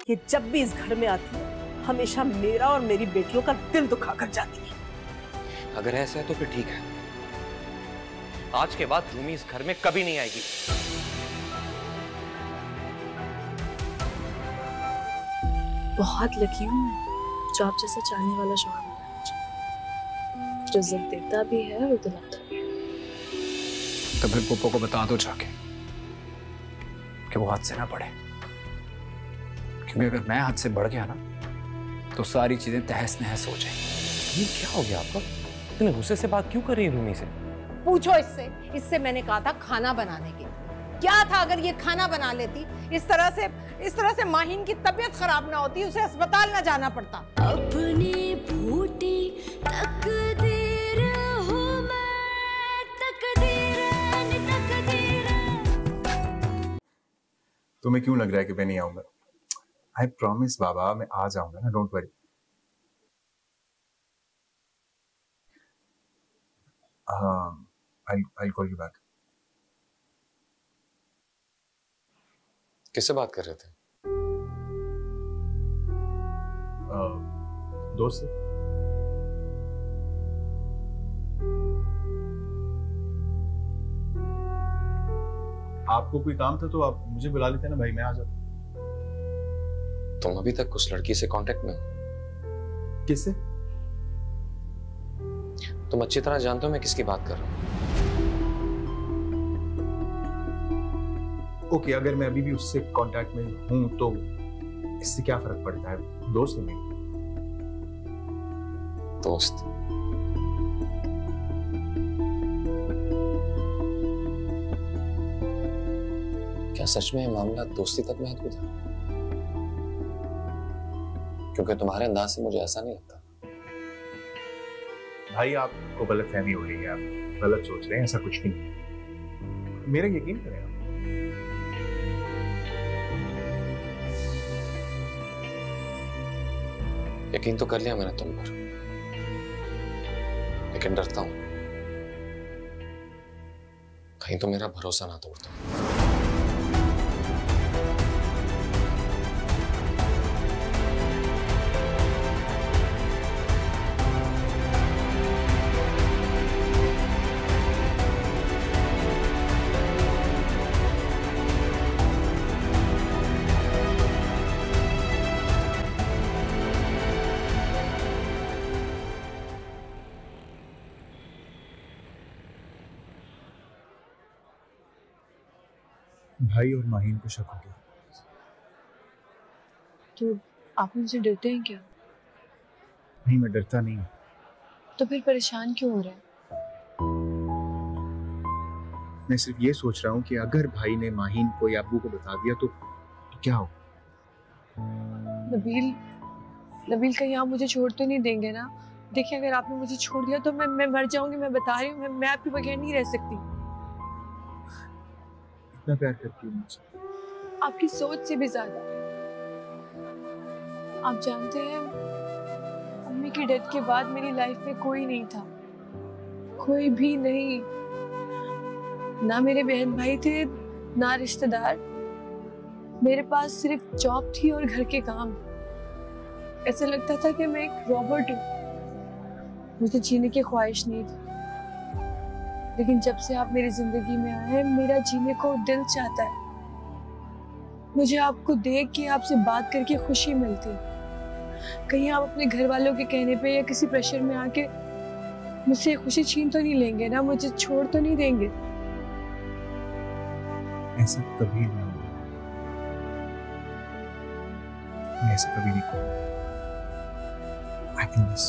ये जब भी इस घर में आती है हमेशा मेरा और मेरी बेटियों का दिल दुखा कर जाती है। अगर ऐसा है तो फिर ठीक है, आज के बाद रूमी इस घर में कभी नहीं आएगी। बहुत लकी हूँ मैं जो आप जैसा चाहने वाला शौहर मिला मुझे, जो इज्जत देता भी है और दिलाता भी है। तो फिर पुप्पो को बता दो जाके कि वो हाथ से ना पड़े, क्योंकि अगर मैं हाथ से बढ़ गया ना तो सारी चीजें तहस नहस हो जाएंगी। ये क्या हो गया आपको? इतने गुस्से से बात क्यों कर रही है रूमी से? पूछो इससे मैंने कहा था खाना बनाने के लिए। क्या था अगर ये खाना बना लेती, इस तरह से माहिन की तबीयत खराब ना होती, उसे अस्पताल ना जाना पड़ता। अपनी फूटी तकदीर हूँ मैं, तकदीर। तुम्हें क्यों लग रहा है कि मैं नहीं आऊंगा? आई प्रॉमिस बाबा, मैं आ जाऊंगा ना, don't worry. I'll call you back. किससे बात कर रहे थे? दोस्त से। आपको कोई काम था तो आप मुझे बुला लेते ना भाई, मैं आ जाता। तुम अभी तक उस लड़की से कांटेक्ट में हो? किससे? तुम अच्छी तरह जानते हो मैं किसकी बात कर रहा हूँ। ओके, अगर मैं अभी भी उससे कांटेक्ट में हूं तो इससे क्या फर्क पड़ता है? दोस्त है मेरी। दोस्त? क्या सच में ये मामला दोस्ती तक महत्व था? क्योंकि तुम्हारे अंदाज से मुझे ऐसा नहीं लगता। भाई आपको गलतफहमी हो रही है, आप गलत सोच रहे हैं, ऐसा कुछ नहीं है। मेरा यकीन करें आप। यकीन तो कर लिया मैंने तुम पर, लेकिन डरता हूं कहीं तो मेरा भरोसा ना तोड़ दो। भाई और माहिन को शक हो गया। तो आप मुझसे डरते हैं क्या? नहीं, मैं डरता नहीं। तो फिर परेशान क्यों हो रहे हैं? मैं सिर्फ ये सोच रहा हूँ कि अगर भाई ने माहिन को या अब्बू को बता दिया तो क्या हो? नबील कहीं आप मुझे छोड़ तो नहीं देंगे ना? देखिए अगर आपने मुझे छोड़ दिया तो मैं मर जाऊंगी। मैं बता रही हूँ, मैं आपके बगैर नहीं रह सकती। इतना प्यार करती हूँ मुझसे। आपकी सोच से भी ज्यादा। आप जानते हैं अम्मी की डेथ के बाद मेरी लाइफ में कोई नहीं था, कोई भी नहीं। ना मेरे बहन भाई थे, ना रिश्तेदार। मेरे पास सिर्फ जॉब थी और घर के काम। ऐसा लगता था कि मैं एक रॉबोट हूँ, मुझे जीने की ख्वाहिश नहीं थी। लेकिन जब से आप मेरी जिंदगी में आए हैं, मेरा जीने को दिल चाहता है। मुझे आपको देख के, आपसे बात करके खुशी मिलती है। कहीं आप अपने घर वालों के कहने पे या किसी प्रेशर में आके मुझसे खुशी छीन तो नहीं लेंगे ना? मुझे छोड़ तो नहीं देंगे? ऐसा कभी नहीं होगा। मैं ऐसा कभी नहीं करूँगा। I promise.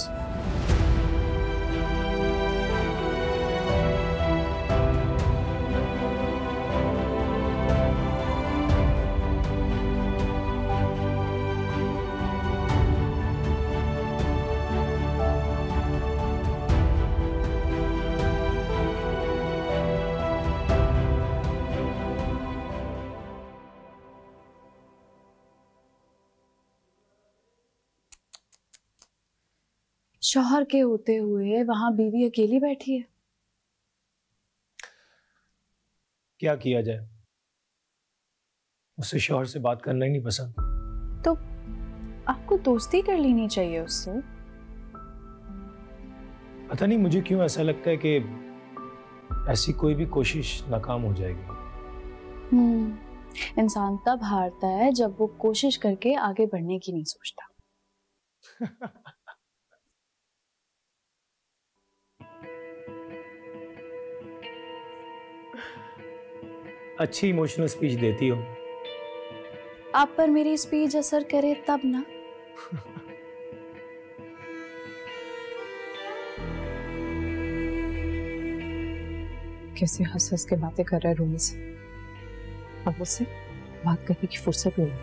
शौहर के होते हुए वहां बीवी अकेली बैठी है। क्या किया जाए, उसे शौहर से बात करना ही नहीं पसंद। तो आपको दोस्ती कर लेनी चाहिए उससे। पता नहीं मुझे क्यों ऐसा लगता है कि ऐसी कोई भी कोशिश नाकाम हो जाएगी। इंसान तब हारता है जब वो कोशिश करके आगे बढ़ने की नहीं सोचता। अच्छी इमोशनल स्पीच देती हो। आप पर मेरी स्पीच असर करे तब ना। कैसे हंस हंस के बातें कर रहा है रूमी से, अब मुझसे बात करने की फुर्सत नहीं।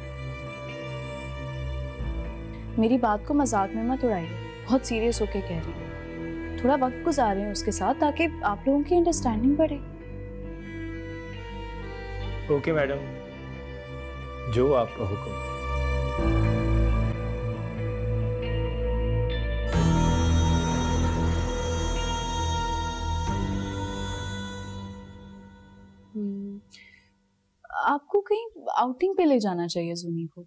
मेरी बात को मजाक में मत उड़ाइए, बहुत सीरियस होके कह रही हूँ। थोड़ा वक्त गुजार रहे हैं उसके साथ ताकि आप लोगों की अंडरस्टैंडिंग बढ़े। ओके मैडम, जो आपका हुक्म। आपको कहीं आउटिंग पे ले जाना चाहिए जूनी को,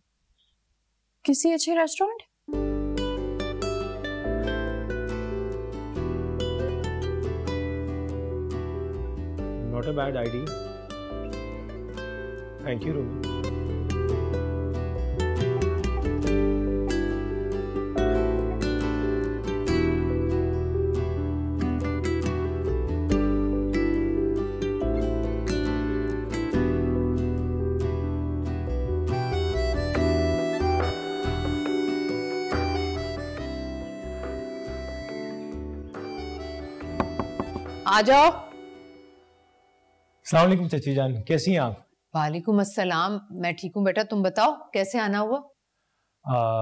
किसी अच्छे restaurant. Not a bad idea. Thank you Rumi. आ जाओ। अस्सलाम वालेकुम चाची जान, कैसी हैं आप? वालेकुम अस्सलाम, मैं ठीक हूँ बेटा, तुम बताओ कैसे आना हुआ?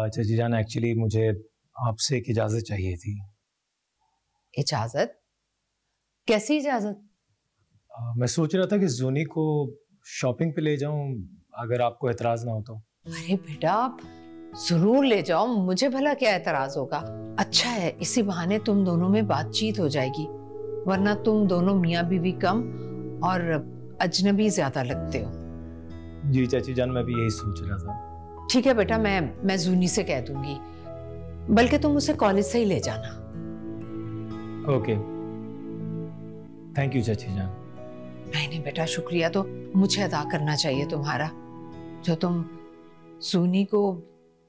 चाची जान, एक्चुअली मुझे आपसे एक इजाजत चाहिए थी। इजाजत? कैसी इजाजत? मैं सोच रहा था कि जूनी को शॉपिंग पे ले जाऊं, अगर आपको एतराज ना हो तो। अरे बेटा आप जरूर ले जाओ, मुझे भला क्या एतराज होगा। अच्छा है, इसी बहाने तुम दोनों में बातचीत हो जाएगी, वरना तुम दोनों मियाँ बीवी कम और अजनबी ज्यादा लगते हो। जी चाची जान, मैं भी यही सोच रहा था। ठीक है बेटा, मैं जूनी से कह दूंगी, बल्कि तुम उसे कॉलेज से ही ले जाना। ओके, थैंक यू चाची जान। नहीं बेटा, शुक्रिया तो मुझे अदा करना चाहिए तुम्हारा, जो तुम जूनी को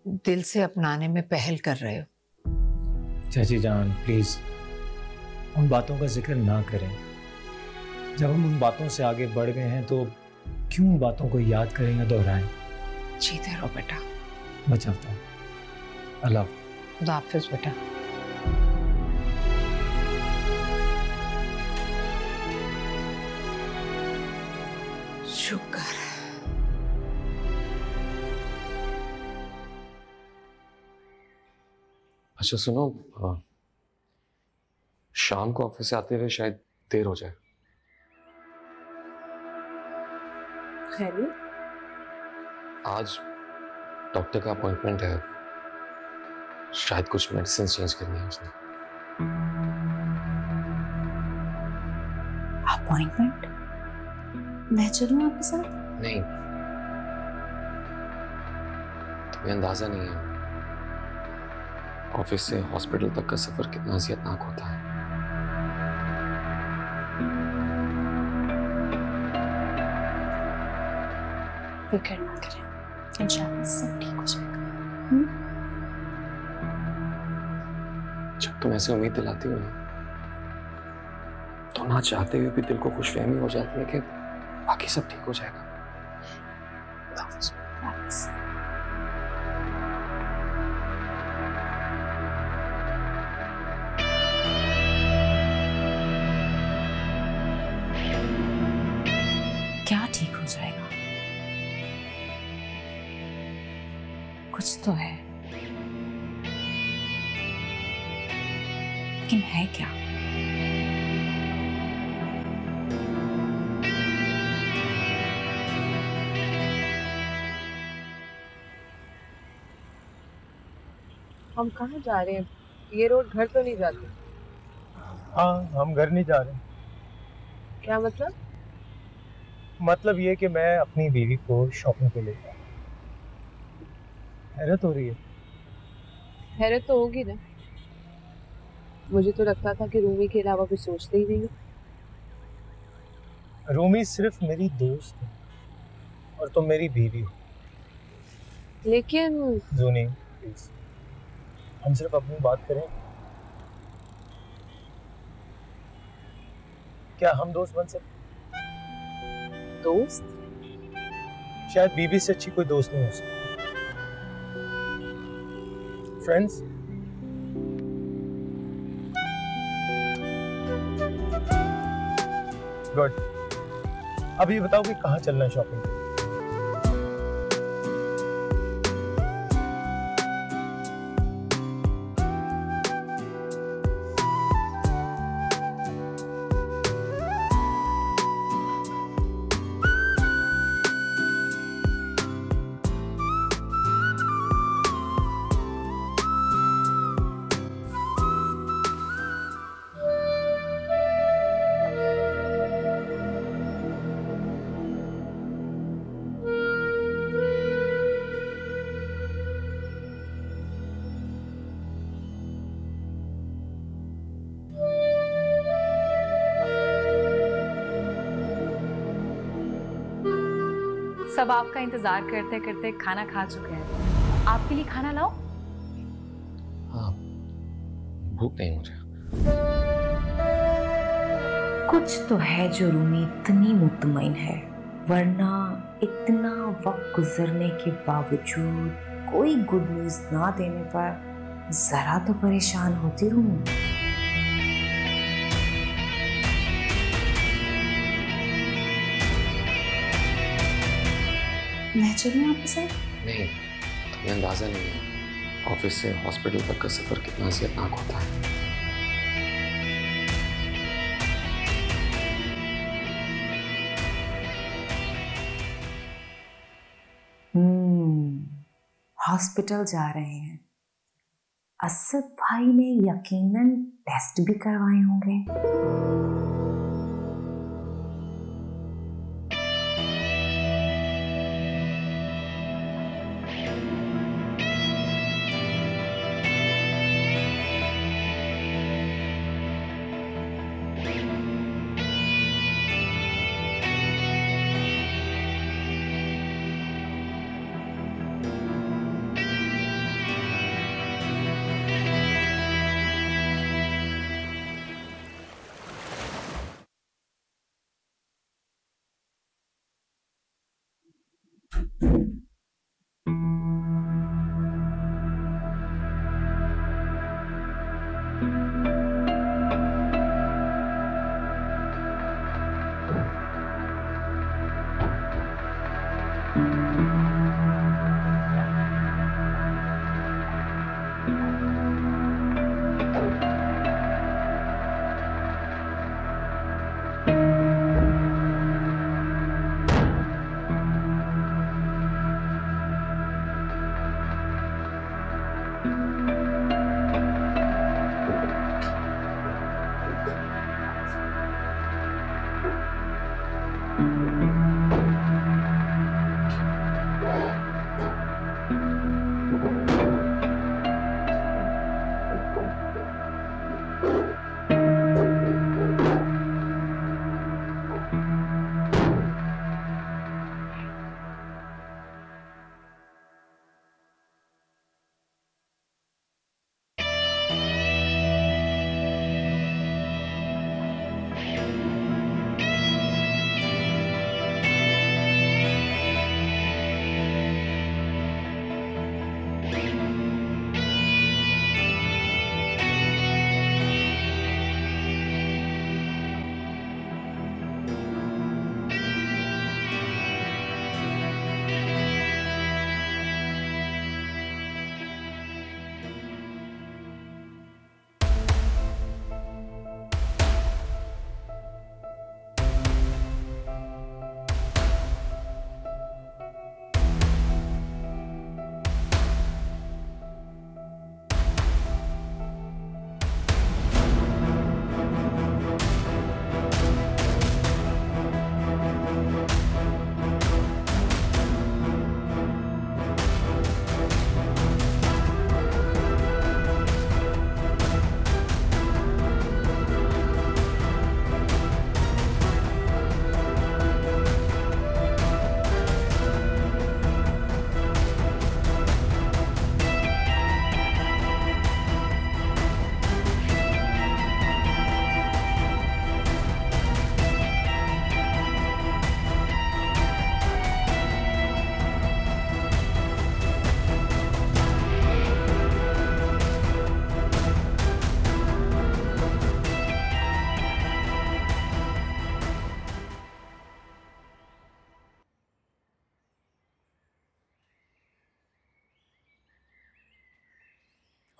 दिल से अपनाने में पहल कर रहे हो। चाची जान प्लीज उन बातों का जिक्र ना करें। जब हम उन बातों से आगे बढ़ गए हैं तो क्यों उन बातों को याद करें या दोहराएं। जीते रहो बेटा। मैं चाहता हूँ। अल्लाह खुदा हाफिज बेटा। शुक्र। अच्छा सुनो, शाम को ऑफिस से आते हुए शायद देर हो जाए। खैरियत? आज डॉक्टर का अपॉइंटमेंट है, शायद कुछ मेडिसिन चेंज करनी है उसने। अपॉइंटमेंट? मैं चलूं आपके साथ? नहीं, तुम्हें अंदाजा नहीं है ऑफिस से हॉस्पिटल तक का सफर कितना अज़ियतनाक होता है। फिक्र ना करें, इंशाल्लाह सब ठीक हो जाएगा। जब तुम ऐसे उम्मीद दिलाती हो ना, तो ना चाहते हुए भी दिल को खुशफहमी हो जाती है कि बाकी सब ठीक हो जाएगा। क्या ठीक हो जाएगा? कुछ तो है, लेकिन है क्या? हम कहाँ जा रहे हैं? ये रोड घर तो नहीं जाती। हाँ, हम घर नहीं जा रहे। क्या मतलब? मतलब ये कि मैं अपनी बीवी को शॉपिंग पे ले जाऊँ। हैरत हो रही है, हैरत तो होगी ना। मुझे तो लगता था कि रूमी के अलावा कुछ सोचते ही नहीं हो। रूमी सिर्फ मेरी दोस्त है और तुम मेरी बीवी हो। लेकिन जूनी प्लीज, हम सिर्फ अपनी बात करें। क्या हम दोस्त बन सकते? दोस्त? शायद बीवी से अच्छी कोई दोस्त नहीं हो सकती। फ्रेंड्स? गुड। अब ये बताओ कि कहाँ चलना है शॉपिंग? सब आपका इंतजार करते करते खाना खा चुके हैं। आपके लिए खाना लाओ? हाँ, भूख नहीं मुझे। कुछ तो है जो रूमी इतनी मुतमईन है, वरना इतना वक्त गुजरने के बावजूद कोई गुड न्यूज ना देने पर जरा तो परेशान होती रूमी। मैं चलूं आपके साथ? नहीं, तुम्हें अंदाजा नहीं है ऑफिस से हॉस्पिटल तक का सफर कितना अज़ियतनाक होता है। हॉस्पिटल जा रहे हैं। असद भाई ने यकीनन टेस्ट भी करवाए होंगे।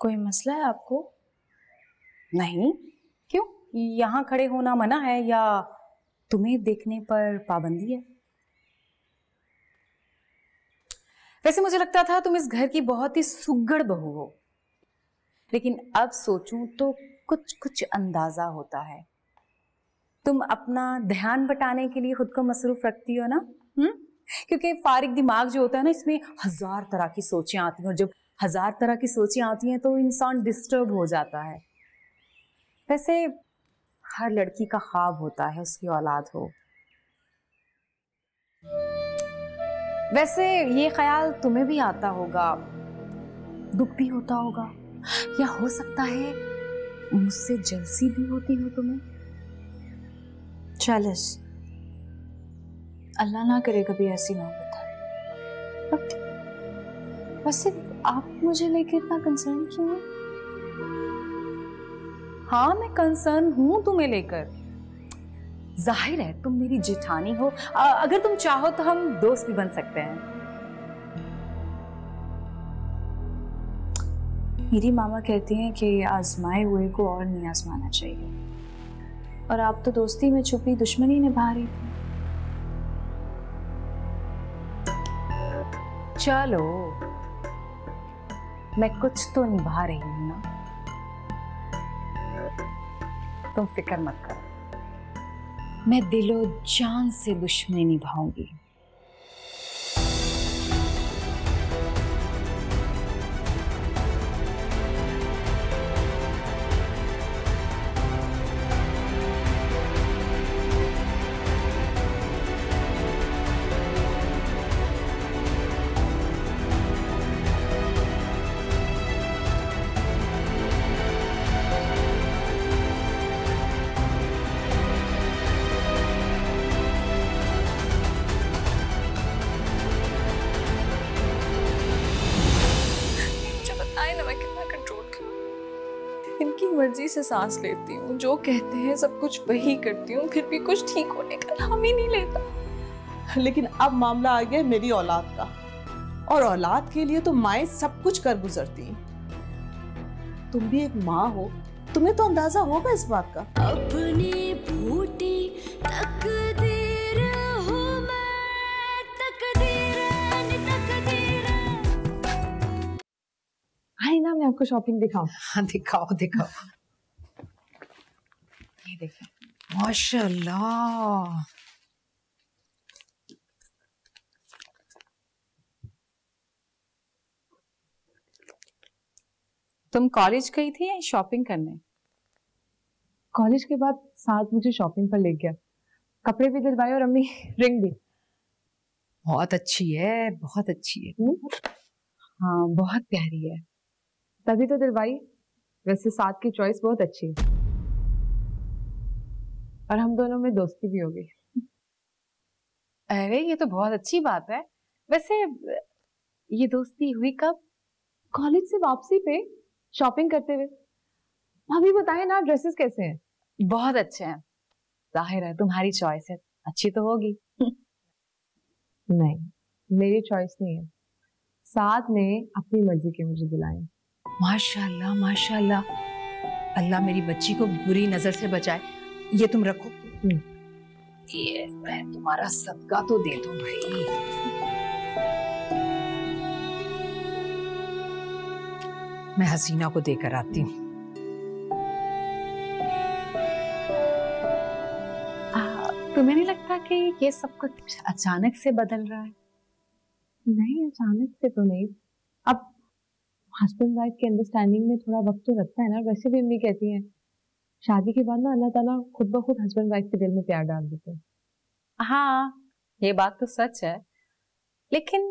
कोई मसला है आपको? नहीं, क्यों? यहाँ खड़े होना मना है या तुम्हें देखने पर पाबंदी है? वैसे मुझे लगता था तुम इस घर की बहुत ही सुघड़ बहू हो, लेकिन अब सोचूं तो कुछ कुछ अंदाजा होता है। तुम अपना ध्यान बटाने के लिए खुद को मसरूफ रखती हो ना, क्योंकि फारिग दिमाग जो होता है ना, इसमें 1000 तरह की सोचें आती हैं, और जब 1000 तरह की सोचें आती हैं तो इंसान डिस्टर्ब हो जाता है। वैसे हर लड़की का ख्वाब होता है उसकी औलाद हो। वैसे ये ख्याल तुम्हें भी आता होगा, दुख भी होता होगा, या हो सकता है मुझसे जलसी भी होती हो तुम्हें। जेलस? अल्लाह ना करे कभी ऐसी नौबत है। वैसे आप मुझे लेकर इतना कंसर्न क्यों है? हाँ, मैं कंसर्न हूं तुम्हें लेकर। जाहिर है तुम मेरी जेठानी हो, अगर तुम चाहो तो हम दोस्त भी बन सकते हैं। मेरी मामा कहती हैं कि आजमाए हुए को और नहीं आजमाना चाहिए, और आप तो दोस्ती में छुपी दुश्मनी निभा रही थी। चलो, मैं कुछ तो निभा रही हूं ना, तुम फिक्र मत करो, मैं दिलो जान से दुश्मनी निभाऊंगी। इनकी मर्जी से सांस लेती हूँ, जो कहते हैं सब कुछ वही करती हूँ, फिर भी कुछ ठीक होने का नाम ही नहीं लेता। लेकिन अब मामला आ गया मेरी औलाद का, और औलाद के लिए तो माएं सब कुछ कर गुजरती हैं। तुम भी एक माँ हो, तुम्हें तो अंदाजा होगा इस बात का। अपनी फूटी तकदीर हूँ मैं, तकदीर। हाय ना, मैं आपको शॉपिंग दिखाऊं? हाँ दिखाओ दिखाओ। ये देखो, माशाल्लाह। तुम कॉलेज गई थी या शॉपिंग करने? कॉलेज के बाद साथ मुझे शॉपिंग पर ले गया, कपड़े भी दिलवाए और अम्मी रिंग भी। बहुत अच्छी है, बहुत अच्छी है। हाँ बहुत प्यारी है, तभी तो दिलवाई। वैसे साथ की चॉइस बहुत अच्छी है, और हम दोनों में दोस्ती भी हो गई। अरे ये तो बहुत अच्छी बात है। वैसे ये दोस्ती हुई कब? कॉलेज से वापसी पे शॉपिंग करते हुए। अभी बताएं ना, ड्रेसेस कैसे हैं? बहुत अच्छे हैं। जाहिर है तुम्हारी चॉइस है, अच्छी तो होगी। नहीं, मेरी चॉइस नहीं है, साथ ने अपनी मर्जी के मुझे दिलाए। माशाल्लाह माशाल्लाह, अल्लाह मेरी बच्ची को बुरी नजर से बचाए। ये तुम रखो, ये मैं तुम्हारा सदका तो दे दूं भाई। मैं हसीना को देकर आती हूँ। तुम्हें नहीं लगता कि ये सब कुछ अचानक से बदल रहा है? नहीं, अचानक से तो नहीं। अब हस्बैंड वाइफ की अंडरस्टैंडिंग में थोड़ा वक्त तो लगता है ना। वैसे भी अम्मी कहती हैं शादी के बाद ना अल्लाह ताला खुद ब खुद हस्बैंड वाइफ के दिल में प्यार डाल देते हैं। हाँ, ये बात तो सच है, लेकिन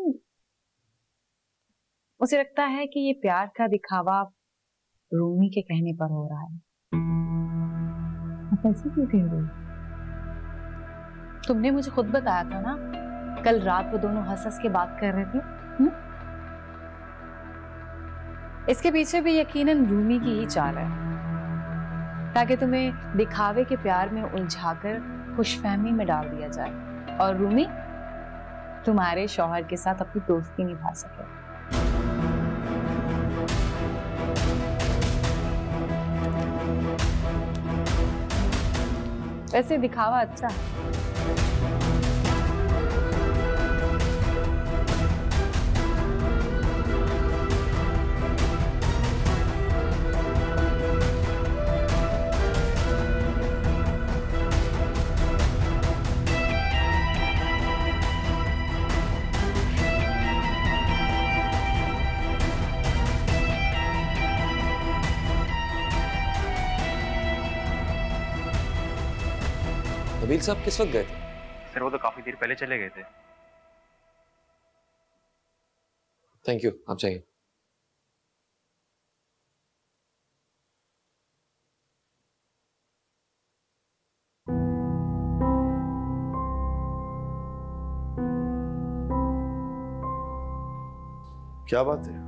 मुझे लगता है कि ये प्यार का दिखावा रूमी के कहने पर हो रहा है। आप ऐसे क्यों कह रहे हो? तुमने मुझे खुद बताया था ना, कल रात वो दोनों हंस के बात कर रहे थे। इसके पीछे भी यकीनन रूमी की ही चाल है, ताकि तुम्हें दिखावे के प्यार में उलझाकर खुशफहमी में डाल दिया जाए और रूमी तुम्हारे शौहर के साथ अपनी दोस्ती निभा सके। वैसे दिखावा अच्छा है। नबील साहब किस वक्त गए थे? सर वो तो काफी देर पहले चले गए थे। थैंक यू, आप जाइए। क्या बात है,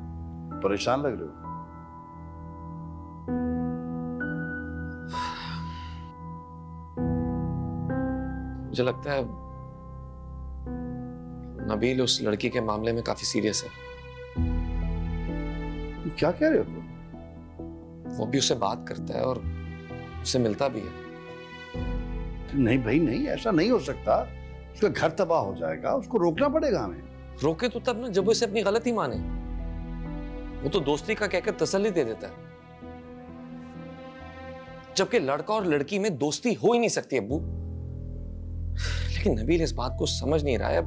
परेशान लग रहे हो? मुझे लगता है नबील उस लड़की के मामले में काफी सीरियस है। क्या कह रहे हो तुम? वो भी उससे बात करता है और उससे मिलता भी है। नहीं भाई नहीं, ऐसा नहीं हो सकता। उसका घर तबाह हो जाएगा, उसको रोकना पड़ेगा हमें। रोके तो तब ना जब वो इसे अपनी गलती माने। वो तो दोस्ती का कहकर तसल्ली दे देता है, जबकि लड़का और लड़की में दोस्ती हो ही नहीं सकती अब्बू। लेकिन नबील इस बात को समझ नहीं रहा है।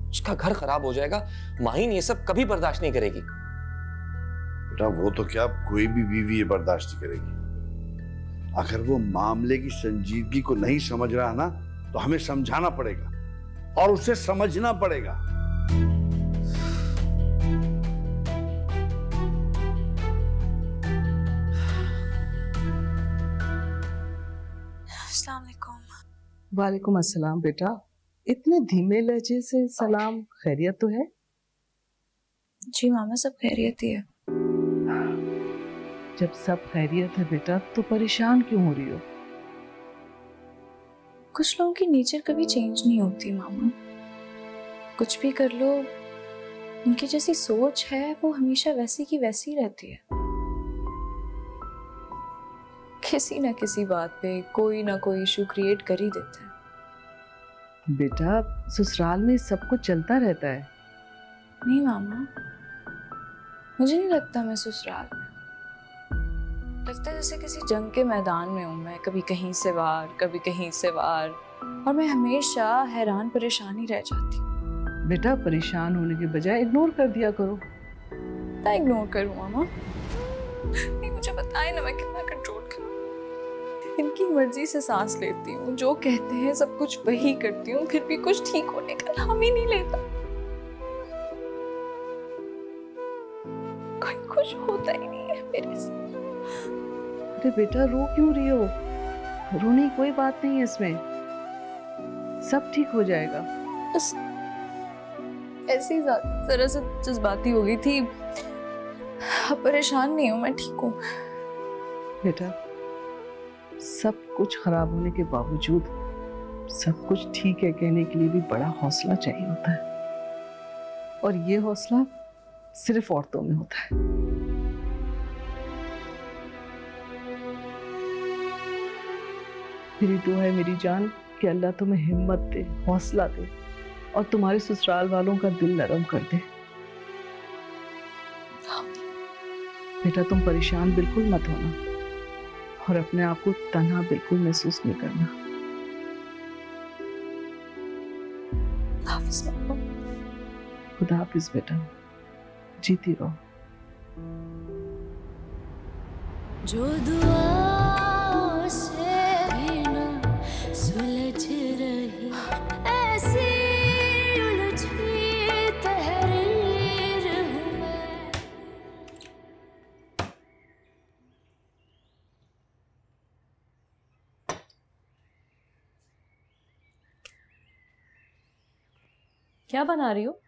उसका घर खराब हो जाएगा। माहिन ये सब कभी बर्दाश्त नहीं करेगी। बेटा वो तो क्या, कोई भी बीवी ये बर्दाश्त नहीं करेगी। अगर वो मामले की संजीदगी को नहीं समझ रहा ना, तो हमें समझाना पड़ेगा और उसे समझना पड़ेगा। अस्सलाम वालेकुम। वालेकुम अस्सलाम। बेटा इतने धीमे लहजे से सलाम, खैरियत तो है? जी मामा सब खैरियत ही है। जब सब खैरियत है बेटा तो परेशान क्यों हो रही हो? कुछ लोगों की नेचर कभी चेंज नहीं होती मामा। कुछ भी कर लो, उनकी जैसी सोच है वो हमेशा वैसी की वैसी रहती है। किसी ना किसी बात पे कोई ना कोई इशू क्रिएट कर ही देते हैं। बेटा ससुराल में सब कुछ चलता रहता है। नहीं मामा, मुझे नहीं लगता मैं ससुराल में। लगता है जैसे किसी जंग के मैदान में हूँ मैं, कभी कहीं से वार कभी कहीं से वार, और मैं हमेशा हैरान परेशान ही रह जाती। बेटा परेशान होने के बजाय इग्नोर कर दिया करो। क्या इग्नोर करूँ मामा? नहीं मुझे बताए ना मैं कितना कंट्रोल करूँ। इनकी मर्जी से सांस लेती हूँ, जो कहते हैं सब कुछ वही करती हूँ, फिर भी कुछ ठीक होने का नाम ही नहीं लेता। कोई कुछ होता ही नहीं है मेरे से। अरे बेटा रो क्यों रही हो? रोने की कोई बात नहीं है इसमें, सब ठीक हो जाएगा। बस ऐसे ही जरा से जज्बाती हो गई थी। अब परेशान नहीं हूँ मैं, ठीक हूँ। बेटा सब कुछ खराब होने के बावजूद सब कुछ ठीक है कहने के लिए भी बड़ा हौसला चाहिए होता है, और ये हौसला सिर्फ औरतों में होता है। मेरी दुआ है मेरी जान कि अल्लाह तुम्हें हिम्मत दे, हौसला दे और तुम्हारे ससुराल वालों का दिल नरम कर दे। बेटा तुम परेशान बिल्कुल मत होना और अपने आप को तन्हा बिल्कुल महसूस नहीं करना। खुदा हाफिज बेटा, जीती रहो। जो दुआओं से भी न सुलझ रही ऐसी उलझी तहरीर हूँ मैं। क्या बना रही हो?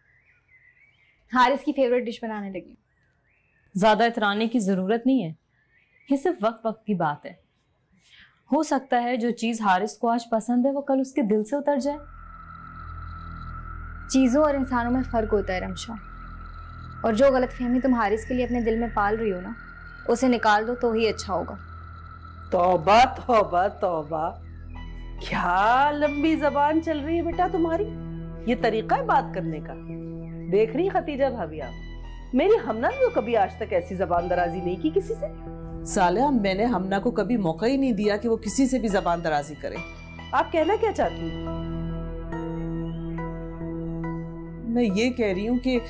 हारिस की फेवरेट डिश बनाने लगी। ज्यादा इतराने की जरूरत नहीं है, ये सिर्फ वक्त वक्त की बात है। हो सकता है जो चीज हारिस को आज पसंद है वो कल उसके दिल से उतर जाए। चीजों और इंसानों में फर्क होता है रमशा, और जो गलतफहमी तुम हारिस के लिए अपने दिल में पाल रही हो ना, उसे निकाल दो तो ही अच्छा होगा। तौबा तौबा तौबा, क्या लंबी जबान चल रही है बेटा तुम्हारी? ये तरीका है बात करने का? देख रही खतीजा भाभी आप, मेरी हमना ने तो कभी आज तक ऐसी जबान दराजी नहीं की किसी से। साले मैंने हमना को कभी मौका ही नहीं दिया कि वो किसी से भी जबान दराजी करे। आप कहना क्या चाहती हैं? मैं ये कह रही हूँ कि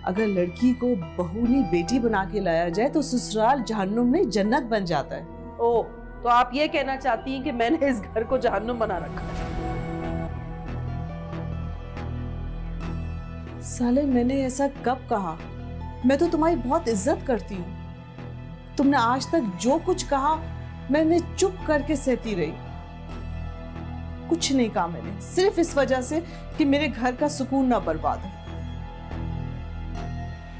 अगर लड़की को बहू नहीं बेटी बना के लाया जाए तो ससुराल जहन्नुम नहीं जन्नत बन जाता है। ओह, तो आप ये कहना चाहती हैं कि मैंने इस घर को जहन्नुम बना रखा है? साले मैंने ऐसा कब कहा? मैं तो तुम्हारी बहुत इज्जत करती हूँ। तुमने आज तक जो कुछ कहा मैंने चुप करके सहती रही। कुछ नहीं कहा मैंने, सिर्फ इस वजह से कि मेरे घर का सुकून ना बर्बाद हो।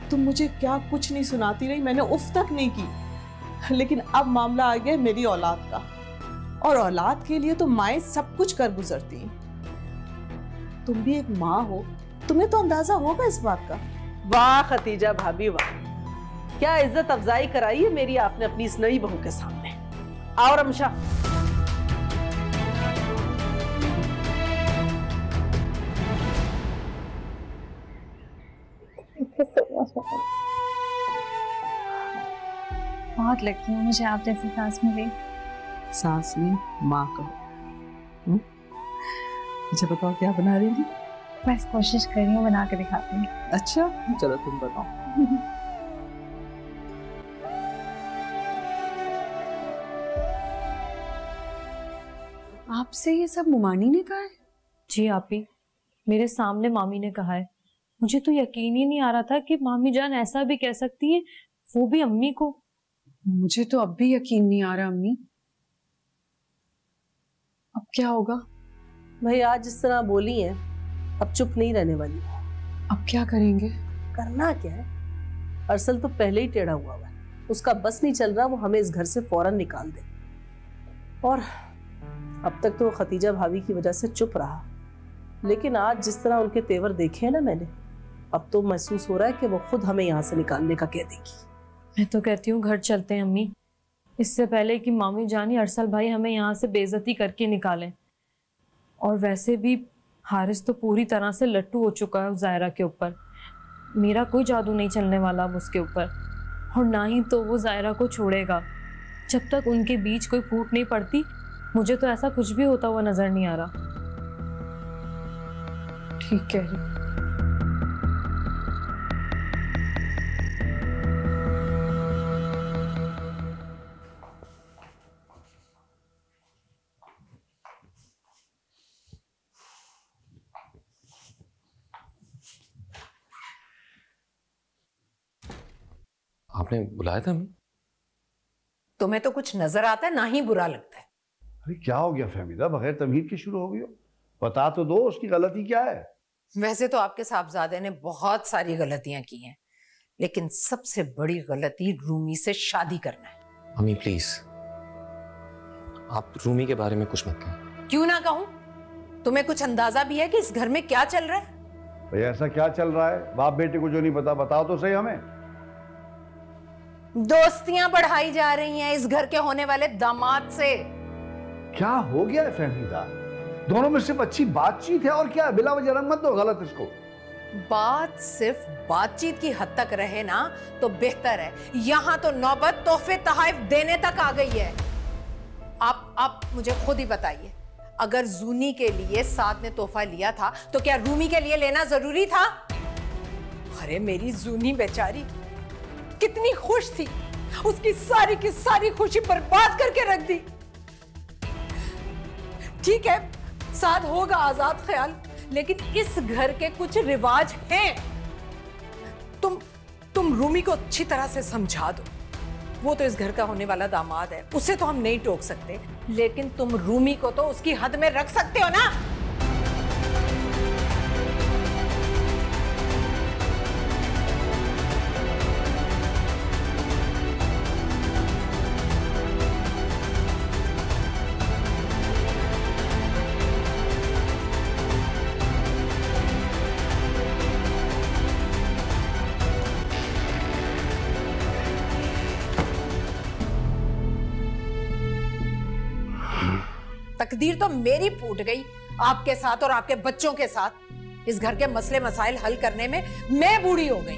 तुम मुझे क्या कुछ नहीं सुनाती रही, मैंने उफ तक नहीं की। लेकिन अब मामला आ गया मेरी औलाद का, और औलाद के लिए तो माएं सब कुछ कर गुजरती हैं। तुम भी एक माँ हो, तुम्हें तो अंदाजा होगा इस बात का। वाह खतीजा भाभी वाह, क्या इज्जत अफजाई कराई है मेरी आपने अपनी इस नई बहू के सामने। आओ रमशा। बहुत लकी हूँ मुझे आप जैसी सास मिली। सास नहीं, माँ कहो। मुझे बताओ क्या बना रही थी? बस कोशिश कर रही हूँ, बना के दिखाती हूँ। अच्छा चलो तुम बताओ। आपसे ये सब मुमानी ने कहा है? जी आपी, मेरे सामने मामी ने कहा है। मुझे तो यकीन ही नहीं आ रहा था कि मामी जान ऐसा भी कह सकती है, वो भी अम्मी को। मुझे तो अब भी यकीन नहीं आ रहा अम्मी। अब क्या होगा? भाई आज जिस तरह बोली है अब चुप नहीं रहने वाली। अब क्या करेंगे? करना क्या है, अरसल तो पहले ही टेढ़ा हुआ है, उसका बस नहीं चल रहा, वो हमें इस घर से फौरन निकाल दे। और अब तक तो खतीजा भाभी की वजह से चुप रहा, लेकिन आज जिस तरह उनके तेवर देखे हैं ना मैंने, अब तो महसूस हो रहा है कि वो खुद हमें यहाँ से निकालने का कह देगी। मैं तो कहती हूँ घर चलते हैं अम्मी, इससे पहले कि मामी जानी अरसल भाई हमें यहाँ से बेइज्जती करके निकालें। और वैसे भी हारिस तो पूरी तरह से लट्टू हो चुका है उस जायरा के ऊपर। मेरा कोई जादू नहीं चलने वाला अब उसके ऊपर, और ना ही तो वो जायरा को छोड़ेगा। जब तक उनके बीच कोई फूट नहीं पड़ती, मुझे तो ऐसा कुछ भी होता हुआ नजर नहीं आ रहा। ठीक कह रही। आपने बुलाया था हमें? तुम्हें तो कुछ नजर आता है, ना ही बुरा लगता है। अरे क्या हो गया फहमीदा, बगैर तमीज के शुरू हो गई हो? बता तो दो उसकी गलती क्या है। वैसे तो आपके साहबजादे ने बहुत सारी गलतियां की हैं, लेकिन सबसे बड़ी गलती रूमी से शादी करना है। अम्मी प्लीज, आप रूमी के बारे में कुछ मत कहें। क्यों ना कहूं? तुम्हें कुछ अंदाजा भी है कि इस घर में क्या चल रहा है? भाई ऐसा क्या चल रहा है, बाप बेटे को जो नहीं पता बताओ तो सही हमें। दोस्तियां बढ़ाई जा रही हैं इस घर के होने वाले दामाद से। क्या हो गया है फहमीदा? दोनों में सिर्फ अच्छी बातचीत है और क्या, बिला वजह रंग मत दो गलत इसको। बात सिर्फ बातचीत की हद तक रहे ना तो बेहतर है। यहां तो नौबत तोहफे तहाइफ देने तक आ गई है। आप मुझे खुद ही बताइए, अगर जूनी के लिए साथ ने तोहफा लिया था तो क्या रूमी के लिए लेना जरूरी था? अरे मेरी जूनी बेचारी कितनी खुश थी, उसकी सारी की सारी खुशी बर्बाद करके रख दी। ठीक है, साथ होगा आजाद ख्याल, लेकिन इस घर के कुछ रिवाज हैं। तुम रूमी को अच्छी तरह से समझा दो। वो तो इस घर का होने वाला दामाद है, उसे तो हम नहीं टोक सकते, लेकिन तुम रूमी को तो उसकी हद में रख सकते हो ना। तकदीर तो मेरी फूट गई आपके साथ और आपके बच्चों के साथ। इस घर के मसले मसाइल हल करने में मैं बूढ़ी हो गई।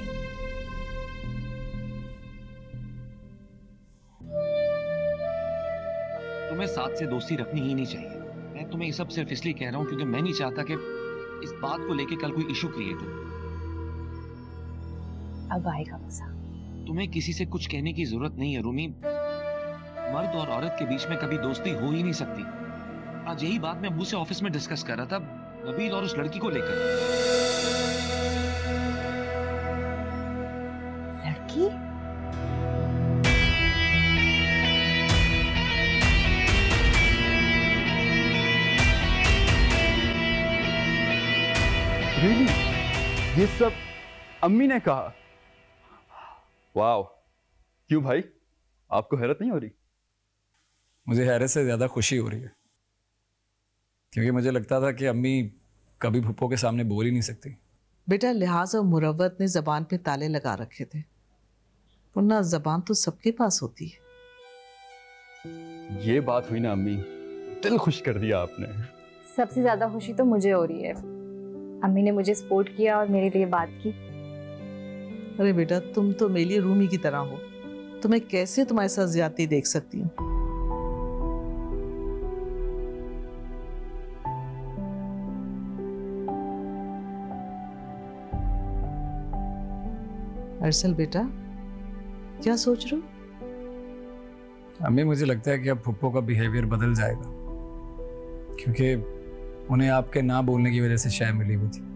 तुम्हें साथ से दोस्ती रखनी ही नहीं चाहिए। मैं तुम्हें ये सब सिर्फ इसलिए कह रहा हूँ क्योंकि मैं नहीं चाहता कि इस बात को लेके कल कोई इशू क्रिएट हो। अब आएगा मजा। तुम्हें किसी से कुछ कहने की जरूरत नहीं है रूमी। मर्द और औरत के बीच में कभी दोस्ती हो ही नहीं सकती। आज यही बात मैं अब्बू से ऑफिस में डिस्कस कर रहा था, नबील और उस लड़की को लेकर। लड़की? रियली? ये सब अम्मी ने कहा? वाह, क्यों भाई, आपको हैरत नहीं हो रही? मुझे हैरत से ज्यादा खुशी हो रही है, क्योंकि मुझे लगता था कि अम्मी कभी फूफो के सामने बोल ही नहीं सकती। बेटा लिहाज और मुरव्वत ने जबान पे ताले लगा रखे थे, वरना जबान तो सबके पास होती है। ये बात हुई ना अम्मी, दिल खुश कर दिया आपने। सबसे ज्यादा खुशी तो मुझे हो रही है, अम्मी ने मुझे सपोर्ट किया और मेरे लिए बात की। अरे बेटा, तुम तो मेरी रूमी की तरह हो, तुम्हें कैसे तुम्हारे साथ ज्यादती देख सकती हूँ। अरसल बेटा, क्या सोच रहे हो? अम्मी मुझे लगता है कि अब फूफो का बिहेवियर बदल जाएगा, क्योंकि उन्हें आपके ना बोलने की वजह से शय मिली हुई थी।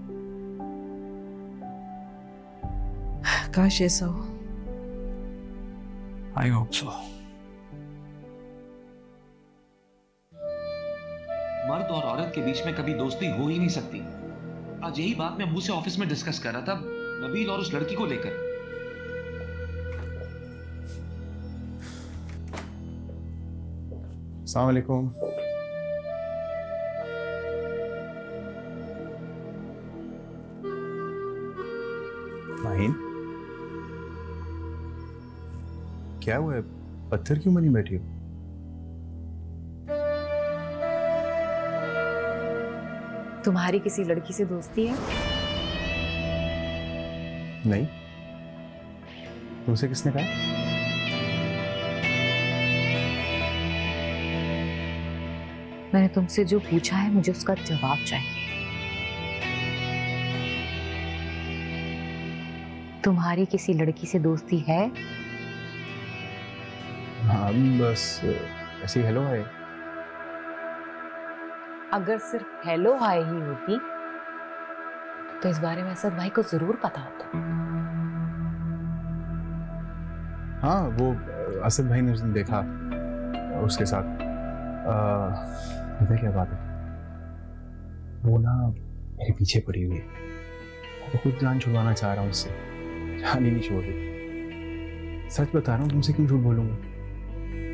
काश ऐसा हो। I hope so. मर्द और औरत के बीच में कभी दोस्ती हो ही नहीं सकती। आज यही बात मैं अब्बू से ऑफिस में डिस्कस कर रहा था, नबील और उस लड़की को लेकर। अस्सलाम वालेकुम। माहीन, क्या हुआ है? पत्थर क्यों बनी बैठी हो? तुम्हारी किसी लड़की से दोस्ती है? नहीं, तुमसे किसने कहा? मैंने तुमसे जो पूछा है मुझे उसका जवाब चाहिए। तुम्हारी किसी लड़की से दोस्ती है? हाँ, बस ऐसे ही हेलो है। अगर सिर्फ हेलो हाय ही होती तो इस बारे में असद भाई को जरूर पता होता। हाँ, वो असद भाई ने उस दिन देखा उसके साथ। पता क्या बात है, वो ना मेरे पीछे पड़ी हुई है। मैं खुद जान छुड़वाना चाह रहा हूँ उससे, जान ही नहीं छोड़ रही। सच बता रहा हूँ, तुमसे क्यों झूठ बोलूंगा?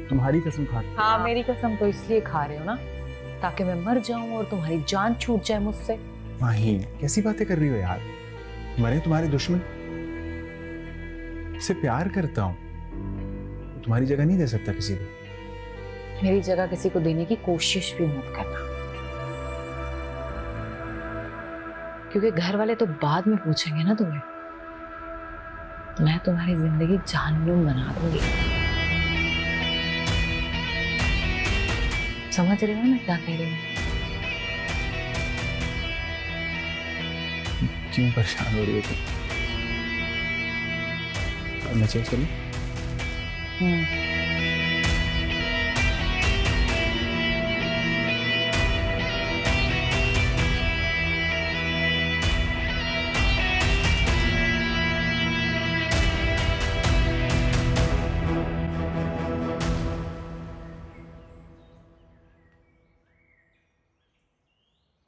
तुम्हारी कसम खा। हाँ, मेरी कसम तो इसलिए खा रहे हो ना, ताकि मैं मर जाऊं और तुम्हारी जान छूट जाए मुझसे। माहीन, कैसी बातें कर रही हो यार? मरे तुम्हारे दुश्मन, से प्यार करता हूँ, तुम्हारी जगह नहीं दे सकता किसी को। मेरी जगह किसी को देने की कोशिश भी मत करना, क्योंकि घर वाले तो बाद में पूछेंगे ना तुम्हें। मैं तुम्हारी जिंदगी जहन्नुम बना दूंगी। समझ रहे हो मैं क्या कह रही हूँ? क्यों परेशान हो रही हो तुम? मैं चेक करूं?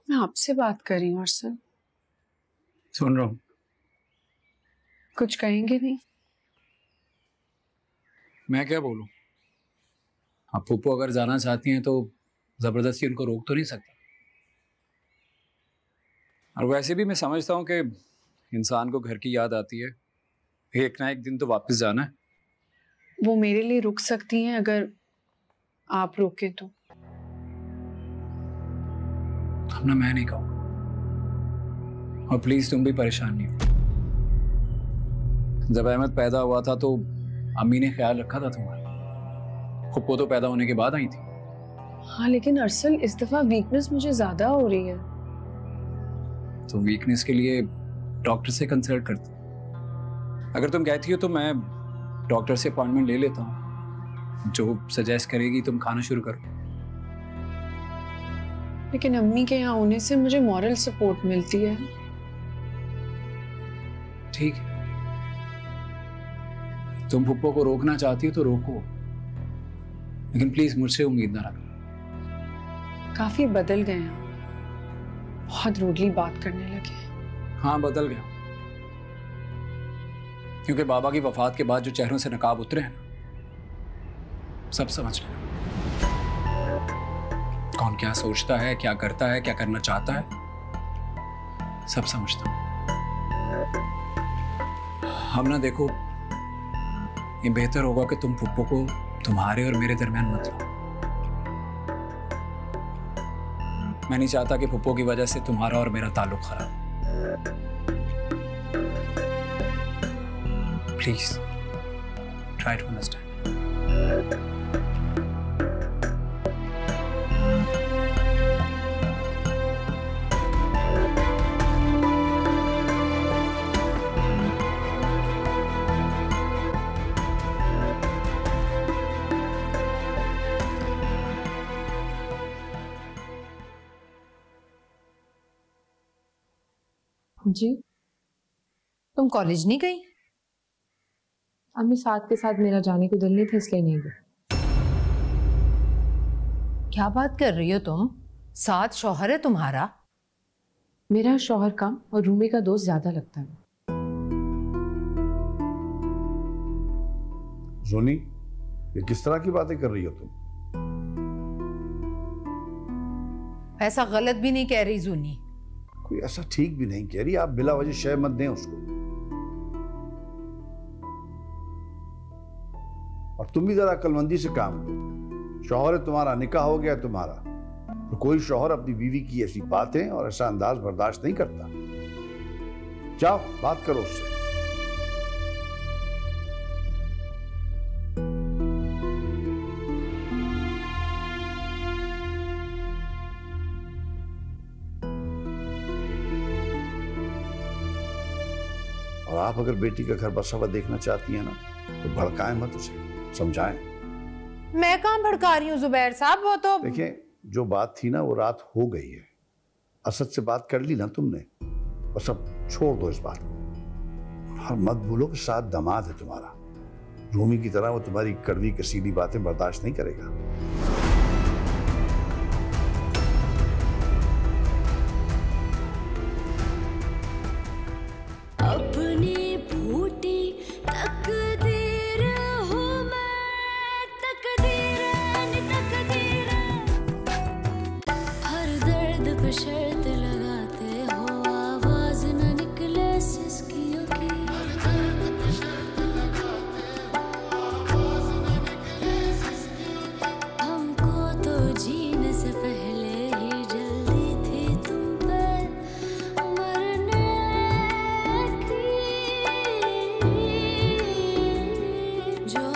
मैं आपसे बात कर रही हूँ अरसल। सुन रहा हूँ। कुछ कहेंगे नहीं? मैं क्या बोलूं? आप फूफो अगर जाना चाहती हैं तो जबरदस्ती उनको रोक तो नहीं सकता। और वैसे भी मैं समझता हूँ कि इंसान को घर की याद आती है, एक ना एक दिन तो वापस जाना है। वो मेरे लिए रुक सकती हैं अगर आप रोके तो। भावना मैं नहीं कहूंगा। और प्लीज तुम भी परेशान नहीं हो। जब अहमद पैदा हुआ था तो अम्मी ने ख्याल रखा था तुम्हारा। फुप्पो तो पैदा होने के बाद आई थी। हाँ लेकिन अरसल इस दफा वीकनेस मुझे ज्यादा हो रही है। तो वीकनेस के लिए डॉक्टर से कंसल्ट करती। अगर तुम कहती हो तो मैं डॉक्टर से अपॉइंटमेंट ले लेता हूँ। जो सजेस्ट करेगी तुम खाना शुरू करो। लेकिन अम्मी के यहाँ होने से मुझे मॉरल सपोर्ट मिलती है। ठीक है, तुम फुप्पो को रोकना चाहती हो तो रोको, लेकिन प्लीज मुझसे उम्मीद ना रखना। काफी बदल गए हैं, बहुत रूडली बात करने लगे। हाँ बदल गया, क्योंकि बाबा की वफात के बाद जो चेहरों से नकाब उतरे हैं ना, सब समझ रहे हैं। कौन क्या सोचता है, क्या करता है, क्या करना चाहता है, सब समझता हूं। हम ना देखो, ये बेहतर होगा कि तुम फुप्पो को तुम्हारे और मेरे दरमियान मत लाओ। मैं नहीं चाहता कि फुप्पो की वजह से तुम्हारा और मेरा ताल्लुक खराब। Please try to understand. जी तुम कॉलेज नहीं गई? अम्मी साथ के साथ मेरा जाने को दिल नहीं था, इसलिए नहीं गई। क्या बात कर रही हो तुम? साथ शौहर है तुम्हारा। मेरा शौहर कम और रूमी का दोस्त ज्यादा लगता है। जोनी, ये किस तरह की बातें कर रही हो तुम? ऐसा गलत भी नहीं कह रही जूनी। कोई ऐसा ठीक भी नहीं कह रही। आप बिला वजह शय मत दें उसको। और तुम भी जरा अक्लमंदी से काम लो। शौहर है तुम्हारा, निकाह हो गया तुम्हारा, तो कोई शौहर अपनी बीवी की ऐसी बातें और ऐसा अंदाज बर्दाश्त नहीं करता। जाओ बात करो उससे। और आप अगर बेटी का घर बसा हुआ देखना चाहती हैं ना, तो भड़काएं मत उसे, समझाएं। मैं कहां भड़का रही हूँ जुबैर साहब, वो तो देखिए, जो बात थी ना वो रात हो गई है। असद से बात कर ली ना तुमने, बस अब छोड़ दो इस बात को। और मत भूलो कि साथ दामाद है तुम्हारा। रूमी की तरह वो तुम्हारी कड़वी कसीली बातें बर्दाश्त नहीं करेगा। अपनी फूटी तकदीर हूँ मैं, तकदीर हर दर्द पे शर्त लगाते हो, आवाज न निकले सिसकियों की। हमको तो जीने से पहले ही जल्दी थी तुम पे मरने की। जो